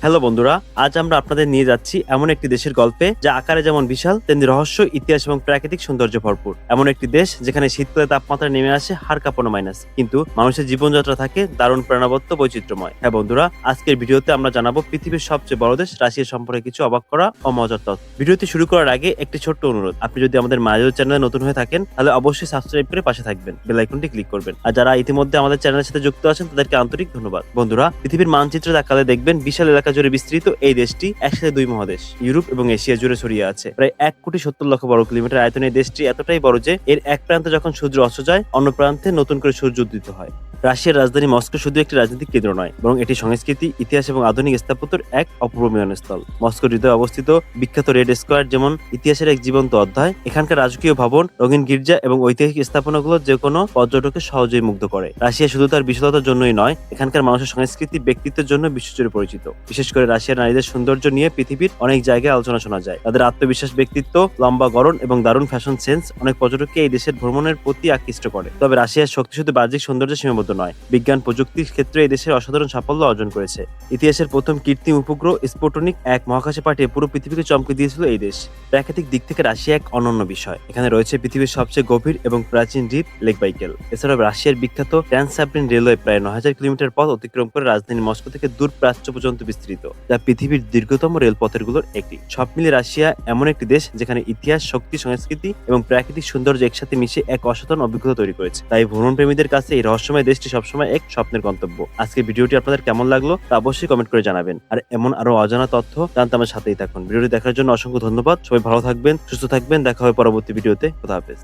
Hello বন্ধুরা, আজ আমরা আপনাদের নিয়ে যাচ্ছি এমন একটি দেশের গল্পে যা আকারে যেমন বিশাল তেমনি রহস্য, ইতিহাস এবং প্রাকৃতিক সৌন্দর্য ভরপুর। এমন একটি দেশ যেখানে শীতকালে তাপমাত্রা নেমে আসে হাড় কাঁপানো মাইনাস, কিন্তু মানুষের জীবনযাত্রা থাকে দারুণ প্রাণবন্ত, বৈচিত্র্যময়। হ্যাঁ বন্ধুরা, আজকের ভিডিওতে আমরা জানাবো পৃথিবীর সবচেয়ে বড় দেশ রাশিয়া সম্পর্কে কিছু অবাক করা ও মজার তথ্য। ভিডিওটি শুরু করার আগে একটি ছোট্ট অনুরোধ, আপনি যদি আমাদের মায়াজুর চ্যানেলে নতুন হয়ে থাকেন তাহলে অবশ্যই সাবস্ক্রাইব করে পাশে থাকবেন, বেল আইকনটি ক্লিক করবেন। আর যারা ইতিমধ্যে আমাদের চ্যানেলের সাথে যুক্ত আছেন তাদেরকে আন্তরিক ধন্যবাদ। বন্ধুরা, পৃথিবীর মানচিত্রে তাকালে দেখবেন বিশাল এলাকা জুড়ে বিস্তৃত এই দেশটি একসাথে দুই মহাদেশ ইউরোপ এবং এশিয়া জুড়ে ছড়িয়ে আছে। প্রায় 1,70,00,000 বর্গ কিলোমিটার আয়তনে এই দেশটি এতটাই বড় যে এর এক প্রান্তে যখন সূর্য অস্ত যায়, অন্য প্রান্তে নতুন করে সূর্য উদিত হয়। রাশিয়ার রাজধানী মস্কো শুধু একটি রাজনৈতিক কেন্দ্র নয়, বরং এটি সংস্কৃতি, ইতিহাস এবং আধুনিক স্থাপত্যের এক অপূর্ব মিলনস্থল। মস্কোর হৃদয়ে অবস্থিত বিখ্যাত রেড স্কোয়ার যেমন ইতিহাসের এক জীবন্ত অধ্যায়। এখানকার রাজকীয় ভবন, রঙিন গির্জা এবং ঐতিহাসিক স্থাপনাগুলো যে কোনো পর্যটককে সহজেই মুগ্ধ করে। রাশিয়া শুধু তার বিশালতার জন্যই নয়, এখানকার মানুষের সংস্কৃতি, ব্যক্তিত্বের জন্য বিশ্বজুড়ে পরিচিত। বিশেষ করে রাশিয়ার নারীদের সৌন্দর্য নিয়ে পৃথিবীর অনেক জায়গায় আলোচনা শোনা যায়। তাদের আত্মবিশ্বাস, ব্যক্তিত্ব, লম্বা গড়ন এবং দারুণ ফ্যাশন সেন্স অনেক পর্যটককে এই দেশের ভ্রমণের প্রতি আকৃষ্ট করে। তবে রাশিয়ার শক্তি শুধু বাহ্যিক সৌন্দর্যে সীমাবদ্ধ নয়, বিজ্ঞান প্রযুক্তির ক্ষেত্রে এই দেশের অসাধারণ সাফল্য অর্জন করেছে। ইতিহাসের প্রথম কৃত্রিম উপগ্রহ স্পুটনিক 1 মহাকাশে পাঠিয়ে পুরো পৃথিবীকে চমকে দিয়েছিল এই দেশ। প্রাকৃতিক দিক থেকে রাশিয়া এক অনন্য বিষয়। এখানে রয়েছে পৃথিবীর সবচেয়ে গভীর এবং প্রাচীন দ্বীপ লেক বাইকেল। এছাড়াও রাশিয়ার বিখ্যাত ট্রান্স-সাইবেরিয়ান রেলওয়ে প্রায় 9,000 কিলোমিটার পথ অতিক্রম করে রাজধানী মস্কো থেকে দূর প্রাচ্য পর্যন্ত বিস্তৃত, যা পৃথিবীর দীর্ঘতম রেলপথের গুলোর একটি। সব মিলিয়ে রাশিয়া এমন একটি দেশ যেখানে ইতিহাস, শক্তি, সংস্কৃতি এবং প্রাকৃতিক সৌন্দর্য একসাথে মিশে এক অসাধারণ অভিজ্ঞতা তৈরি করেছে। তাই ভ্রমণ প্রেমীদের কাছে এই রহস্যময় দেশটি সবসময় এক স্বপ্নের গন্তব্য। আজকের ভিডিওটি আপনাদের কেমন লাগলো তা অবশ্যই কমেন্ট করে জানাবেন। আর এমন আরো অজানা তথ্য জানতে আমার সাথেই থাকুন। ভিডিওটি দেখার জন্য অসংখ্য ধন্যবাদ। সবাই ভালো থাকবেন, সুস্থ থাকবেন। দেখা হবে পরবর্তী ভিডিওতে। খোদা হাফেজ।